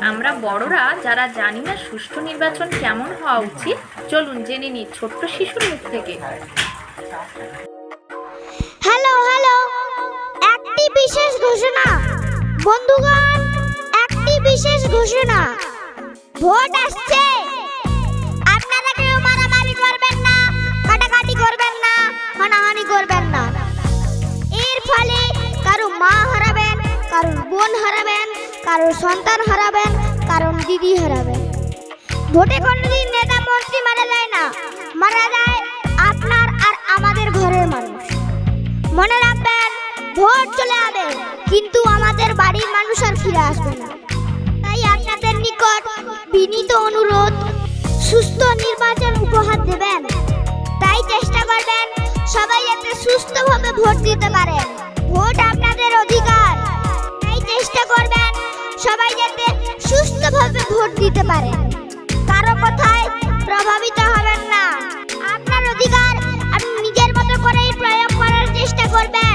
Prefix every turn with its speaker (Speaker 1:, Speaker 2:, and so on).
Speaker 1: আমরা বড়রা যারা জানি না সুষ্ঠু নির্বাচন কেমন হওয়া উচিত, চলুন জেনে নিই ছোট্ট শিশুর মুখ থেকে।
Speaker 2: হ্যালো হ্যালো, একটি বিশেষ ঘোষণা বন্ধুগণ, একটি বিশেষ ঘোষণা। ভোট আসছে, আপনারা কেউ মারামারি করবেন না, কাটাকাটি করবেন না, হানাহানি করবেন না। এর ফলে কারো মা হারাবেন, কারোর বোন হারাবেন, কারোর সন্তান হারাবেন, কারোর দিদি হারাবেন। ভোটে কোনোদিন নেতা মন্ত্রী মারা যায় না, মারা যায় আপনার আর আমাদের ঘরের মানুষ। মনে রাখবেন, ভোট চলে যাবে কিন্তু আমাদের বাড়ির মানুষ আর ফিরে আসবে না। তাই আপনাদের নিকট বিনীত অনুরোধ, সুস্থ নির্বাচন উপহার দেবেন। তাই চেষ্টা করবেন সবাই যাতে সুস্থভাবে ভোট দিতে পারেন। ভোট আপনাদের অধিকার, তাই চেষ্টা করবেন সবাই যাতে সুস্থভাবে ভোট দিতে পারেন। কারো কথায় প্রভাবিত হবেন না। আপনার অধিকার আপনি নিজের মতো করেই প্রয়োগ করার চেষ্টা করবেন।